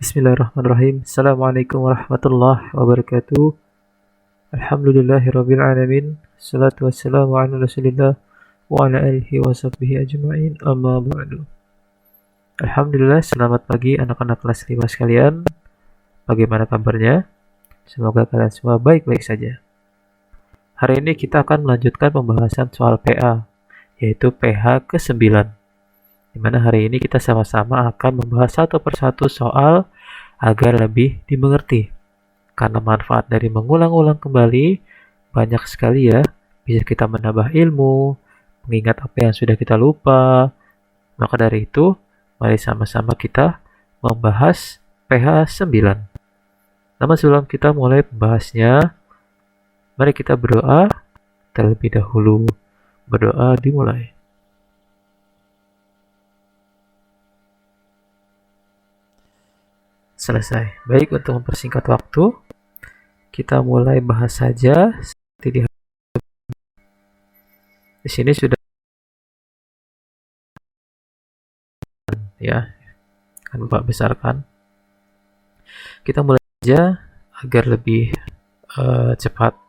Bismillahirrahmanirrahim. Assalamualaikum warahmatullahi wabarakatuh. Alhamdulillahirabbil alamin. Salatu wassalamu ala Rasulillah wa ala alihi wa sahbihi ajma'in. Amma ba'du. Alhamdulillah, selamat pagi anak-anak kelas 5 sekalian. Bagaimana kabarnya? Semoga kalian semua baik-baik saja. Hari ini kita akan melanjutkan pembahasan soal PA, yaitu PH ke-9. Di mana hari ini kita sama-sama akan membahas satu persatu soal agar lebih dimengerti. Karena manfaat dari mengulang-ulang kembali banyak sekali ya, bisa kita menambah ilmu, mengingat apa yang sudah kita lupa. Maka dari itu, mari sama-sama kita membahas PH 9. Namun sebelum kita mulai membahasnya, mari kita berdoa terlebih dahulu. Berdoa dimulai. Selesai. Baik, untuk mempersingkat waktu, kita mulai bahas saja. Seperti di sini sudah ya, kan Bapak besarkan. Kita mulai saja agar lebih cepat.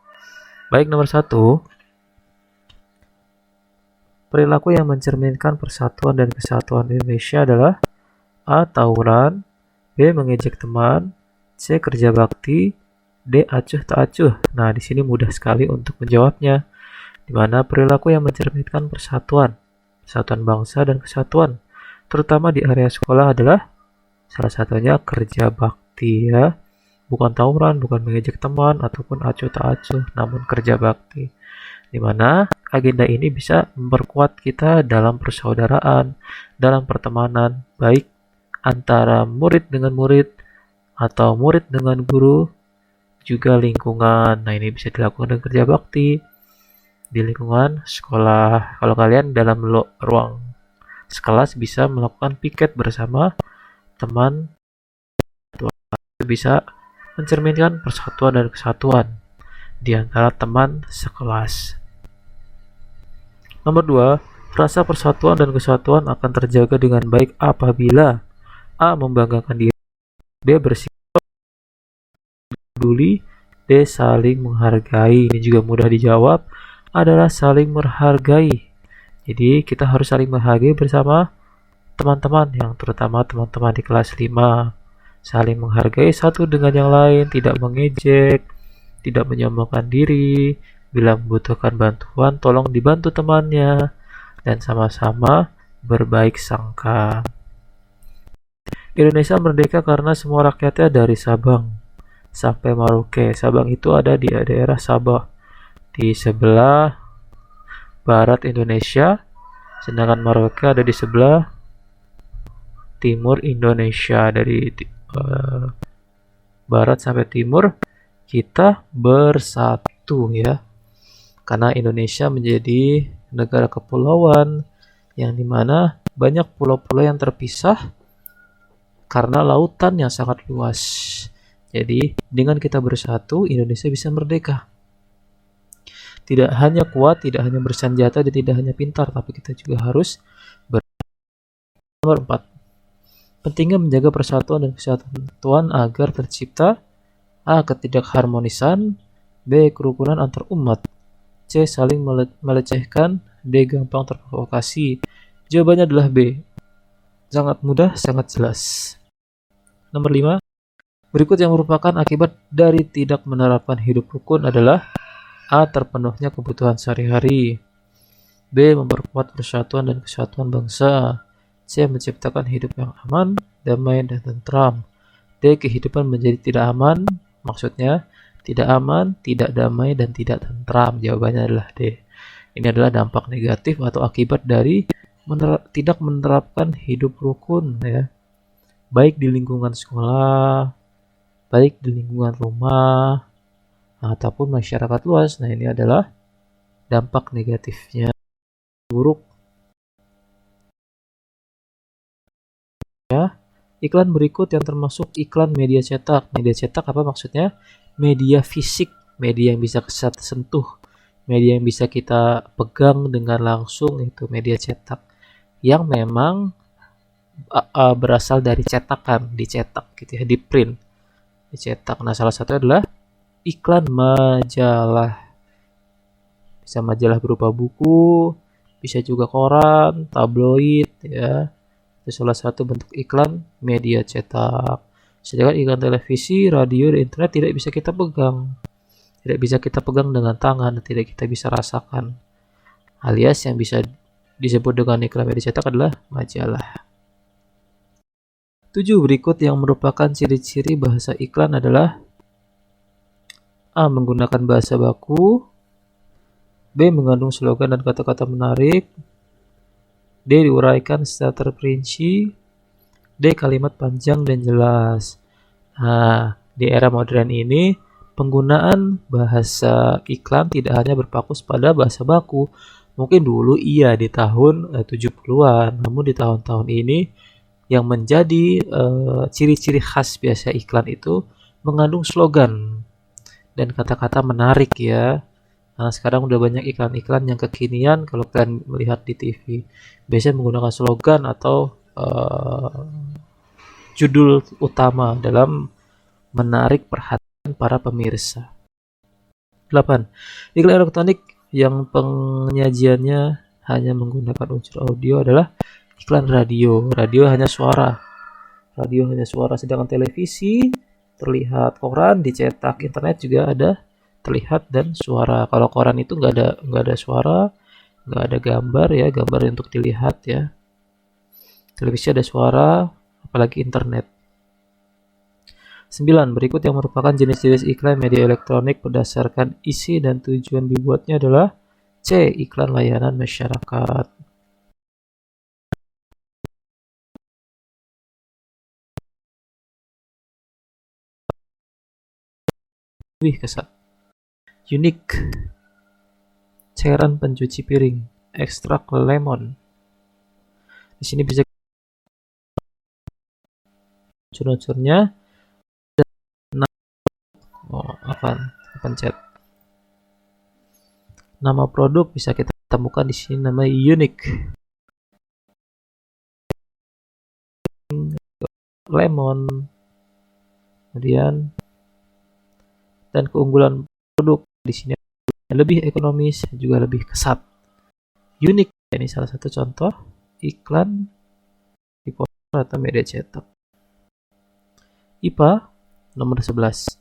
Baik, nomor 1. Perilaku yang mencerminkan persatuan dan kesatuan Indonesia adalah A. Tawuran, B. Mengejek teman, C. Kerja bakti, D. Acuh tak acuh. Nah, di sini mudah sekali untuk menjawabnya. Di mana perilaku yang mencerminkan persatuan bangsa dan kesatuan, terutama di area sekolah adalah salah satunya kerja bakti ya. Bukan tawuran, bukan mengejek teman, ataupun acuh tak acuh, namun kerja bakti. Di mana agenda ini bisa memperkuat kita dalam persaudaraan, dalam pertemanan, baik antara murid dengan murid atau murid dengan guru, juga lingkungan. Nah, ini bisa dilakukan dengan kerja bakti di lingkungan sekolah. Kalau kalian dalam ruang sekelas bisa melakukan piket bersama teman, itu bisa mencerminkan persatuan dan kesatuan di antara teman sekelas. Nomor 2, rasa persatuan dan kesatuan akan terjaga dengan baik apabila A. Membanggakan diri, B. Bersikap peduli, D. Saling menghargai. Ini juga mudah dijawab, adalah saling menghargai. Jadi kita harus saling menghargai bersama teman-teman, yang terutama teman-teman di kelas 5. Saling menghargai satu dengan yang lain, tidak mengejek, tidak menyombongkan diri. Bila membutuhkan bantuan, tolong dibantu temannya, dan sama-sama berbaik sangka. Indonesia merdeka karena semua rakyatnya dari Sabang sampai Merauke. Sabang itu ada di daerah Sabah, di sebelah barat Indonesia, sedangkan Merauke ada di sebelah timur Indonesia. Dari barat sampai timur kita bersatu ya, karena Indonesia menjadi negara kepulauan yang dimana banyak pulau-pulau yang terpisah karena lautan yang sangat luas. Jadi dengan kita bersatu, Indonesia bisa merdeka. Tidak hanya kuat, tidak hanya bersenjata, dan tidak hanya pintar, tapi kita juga harus Nomor 4. Pentingnya menjaga persatuan dan kesatuan agar tercipta A. Ketidakharmonisan, B. Kerukunan antar umat, C. Saling melecehkan, D. Gampang terprovokasi. Jawabannya adalah B. Sangat mudah, sangat jelas. Nomor 5. Berikut yang merupakan akibat dari tidak menerapkan hidup rukun adalah A. Terpenuhnya kebutuhan sehari-hari, B. Memperkuat persatuan dan kesatuan bangsa, C. Menciptakan hidup yang aman, damai, dan tentram, D. Kehidupan menjadi tidak aman, maksudnya tidak aman, tidak damai, dan tidak tentram. Jawabannya adalah D. Ini adalah dampak negatif atau akibat dari tidak menerapkan hidup rukun ya, baik di lingkungan sekolah, baik di lingkungan rumah, ataupun masyarakat luas. Nah, ini adalah dampak negatifnya buruk ya. Iklan berikut yang termasuk iklan media cetak. Media cetak apa maksudnya? Media fisik, media yang bisa kita sentuh, media yang bisa kita pegang dengan langsung, itu media cetak yang memang berasal dari cetakan, dicetak gitu ya, di print, dicetak. Nah, salah satu adalah iklan majalah. Bisa majalah berupa buku, bisa juga koran, tabloid ya. Itu salah satu bentuk iklan media cetak. Sedangkan iklan televisi, radio, dan internet tidak bisa kita pegang. Tidak bisa kita pegang dengan tangan, tidak kita bisa rasakan. Alias yang bisa disebut dengan iklan media cetak adalah majalah. 7 berikut yang merupakan ciri-ciri bahasa iklan adalah: A. Menggunakan bahasa baku. B. Mengandung slogan dan kata-kata menarik. D. Diuraikan secara terperinci. D. Kalimat panjang dan jelas. Nah, di era modern ini, penggunaan bahasa iklan tidak hanya berfokus pada bahasa baku. Mungkin dulu iya di tahun 70-an, namun di tahun-tahun ini yang menjadi ciri-ciri khas biasa iklan itu mengandung slogan dan kata-kata menarik ya. Nah, sekarang udah banyak iklan-iklan yang kekinian kalau kalian melihat di TV. Biasanya menggunakan slogan atau judul utama dalam menarik perhatian para pemirsa. 8. Iklan elektronik yang penyajiannya hanya menggunakan unsur audio adalah iklan radio. Radio hanya suara. Radio hanya suara, sedangkan televisi terlihat, koran dicetak, internet juga ada terlihat dan suara. Kalau koran itu nggak ada suara, nggak ada gambar ya, gambar untuk dilihat ya. Televisi ada suara, apalagi internet. 9. Berikut yang merupakan jenis-jenis iklan media elektronik berdasarkan isi dan tujuan dibuatnya adalah: C. Iklan layanan masyarakat. Lebih kesat. Unik. Cairan pencuci piring, ekstrak lemon. Di sini bisa unsur-unsurnya. Pencet. Nama produk bisa kita temukan di sini, namanya Unique. Lemon. Kemudian dan keunggulan produk di sini lebih ekonomis, juga lebih kesat. Unik, ini salah satu contoh iklan di poster atau media cetak. IPA nomor 11.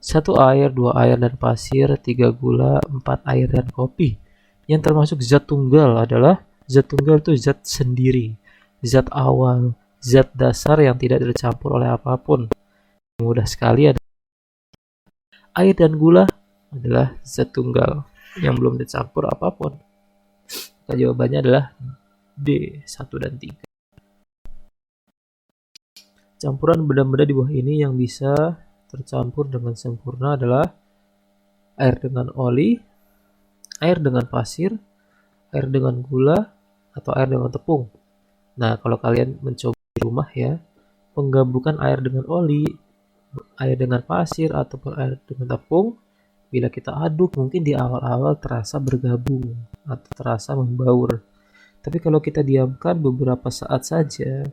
1 air, 2 air dan pasir, 3 gula, 4 air dan kopi. Yang termasuk zat tunggal adalah: zat tunggal itu zat sendiri, zat awal, zat dasar yang tidak tercampur oleh apapun. Mudah sekali ada air dan gula adalah zat tunggal yang belum dicampur apapun. Maka jawabannya adalah D, 1 dan 3. Campuran benda-benda di bawah ini yang bisa tercampur dengan sempurna adalah air dengan oli, air dengan pasir, air dengan gula, atau air dengan tepung. Nah, kalau kalian mencoba di rumah ya, penggabungan air dengan oli, air dengan pasir, ataupun air dengan tepung, bila kita aduk mungkin di awal-awal terasa bergabung atau terasa membaur. Tapi kalau kita diamkan beberapa saat saja,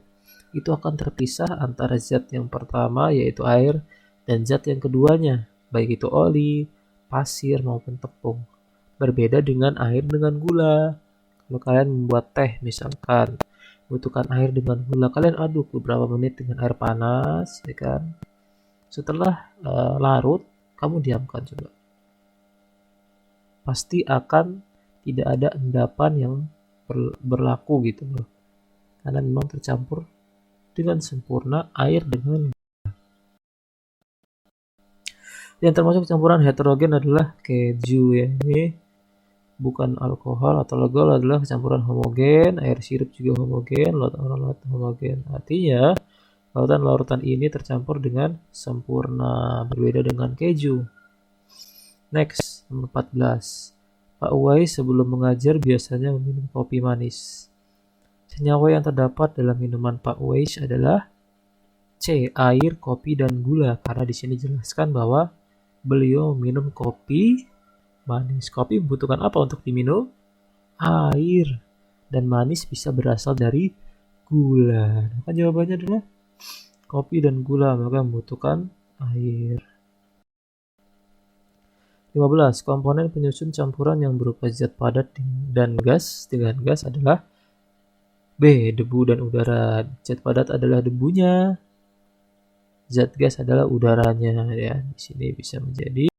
itu akan terpisah antara zat yang pertama yaitu air dan zat yang keduanya, baik itu oli, pasir maupun tepung. Berbeda dengan air dengan gula. Kalau kalian membuat teh misalkan, butuhkan air dengan gula, kalian aduk beberapa menit dengan air panas, ya kan? Setelah larut, kamu diamkan coba. Pasti akan tidak ada endapan yang berlaku gitu loh. Karena memang tercampur dengan sempurna air dengan gula. Yang termasuk campuran heterogen adalah keju ya. Ini bukan alkohol, atau alkohol adalah campuran homogen, air sirup juga homogen, lautan homogen. Artinya lautan-lautan ini tercampur dengan sempurna, berbeda dengan keju. Next, nomor 14. Pak Uwais sebelum mengajar biasanya meminum kopi manis. Senyawa yang terdapat dalam minuman Pak Uwais adalah: C. Air, kopi, dan gula. Karena di sini dijelaskan bahwa beliau minum kopi manis. Kopi membutuhkan apa untuk diminum? Air. Dan manis bisa berasal dari gula. Maka jawabannya adalah kopi dan gula, maka membutuhkan air. 15. Komponen penyusun campuran yang berupa zat padat dan gas dengan gas adalah B. Debu dan udara. Zat padat adalah debunya, zat gas adalah udaranya ya. Di sini bisa menjadi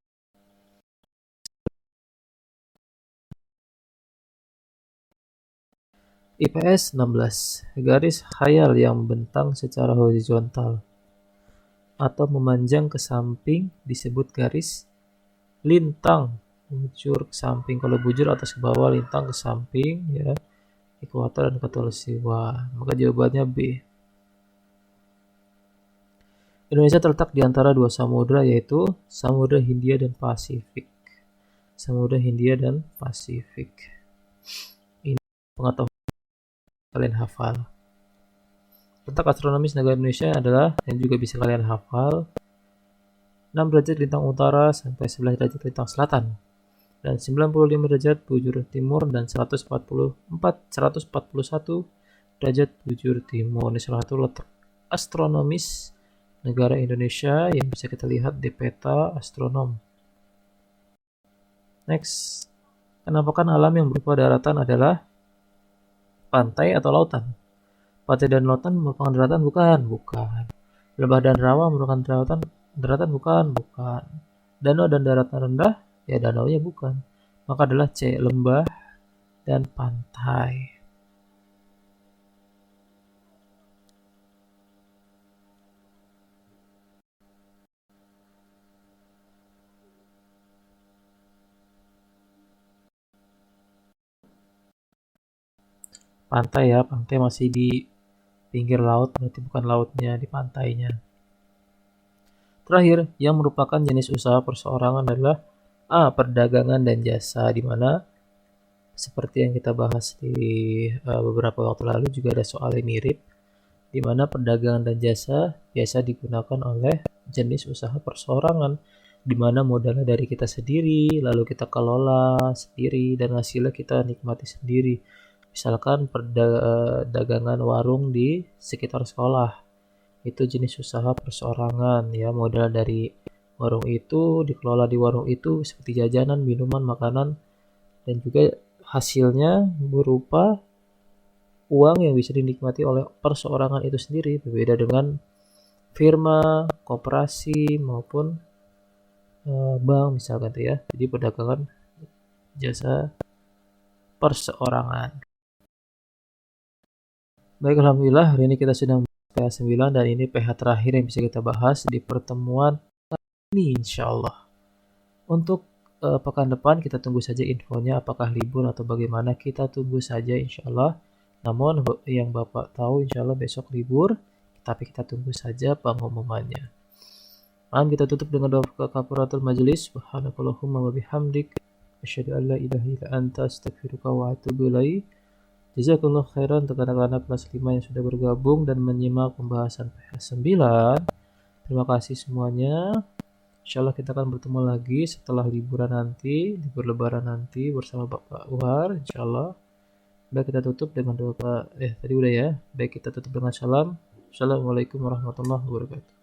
IPS 16. Garis khayal yang membentang secara horizontal atau memanjang ke samping disebut garis lintang. Bujur ke samping, kalau bujur atas ke bawah, lintang ke samping ya. Ekuator dan khatulistiwa. Maka jawabannya B. Indonesia terletak di antara dua samudra, yaitu Samudra Hindia dan Pasifik. Samudra Hindia dan Pasifik. Ini pengetahuan kalian hafal. Letak astronomis negara Indonesia adalah, yang juga bisa kalian hafal, 6 derajat lintang utara sampai 11 derajat lintang selatan, dan 95 derajat bujur timur, dan 141 derajat bujur timur. Ini salah satu letak astronomis negara Indonesia yang bisa kita lihat di peta astronom. Next, penampakan alam yang berupa daratan adalah pantai atau lautan? Pantai dan lautan merupakan daratan bukan? Bukan. Lembah dan rawa merupakan daratan bukan? Bukan. Danau dan daratan rendah? Ya, danaunya bukan. Maka adalah C, lembah dan pantai. Pantai ya, pantai masih di pinggir laut, berarti bukan lautnya, di pantainya. Terakhir, yang merupakan jenis usaha perseorangan adalah A. Perdagangan dan jasa, di mana seperti yang kita bahas di beberapa waktu lalu juga ada soal yang mirip, di mana perdagangan dan jasa biasa digunakan oleh jenis usaha perseorangan, di mana modalnya dari kita sendiri, lalu kita kelola sendiri, dan hasilnya kita nikmati sendiri. Misalkan perdagangan warung di sekitar sekolah, itu jenis usaha perseorangan ya. Modal dari warung itu dikelola di warung itu seperti jajanan, minuman, makanan, dan juga hasilnya berupa uang yang bisa dinikmati oleh perseorangan itu sendiri. Berbeda dengan firma, koperasi maupun bank misalkan tuh ya. Jadi perdagangan jasa perseorangan. Baik, alhamdulillah hari ini kita sudah PH 9 dan ini PH terakhir yang bisa kita bahas di pertemuan ini insyaallah. Untuk pekan depan kita tunggu saja infonya, apakah libur atau bagaimana, kita tunggu saja insyaallah. Namun yang Bapak tahu insyaallah besok libur, tapi kita tunggu saja pengumumannya. Kita tutup dengan doa kafaratul majelis. Subhanakallahumma wa bihamdik asyhadu an la ilaha illa anta astaghfiruka wa atubu ilaik. Jazakallah khairan untuk anak-anak kelas 5 yang sudah bergabung dan menyimak pembahasan PH 9. Terima kasih semuanya. Insyaallah kita akan bertemu lagi setelah liburan nanti, libur lebaran nanti bersama Bapak Uhar insyaallah. Baik, kita tutup dengan doa tadi udah ya. Baik, kita tutup dengan salam. Assalamualaikum warahmatullahi wabarakatuh.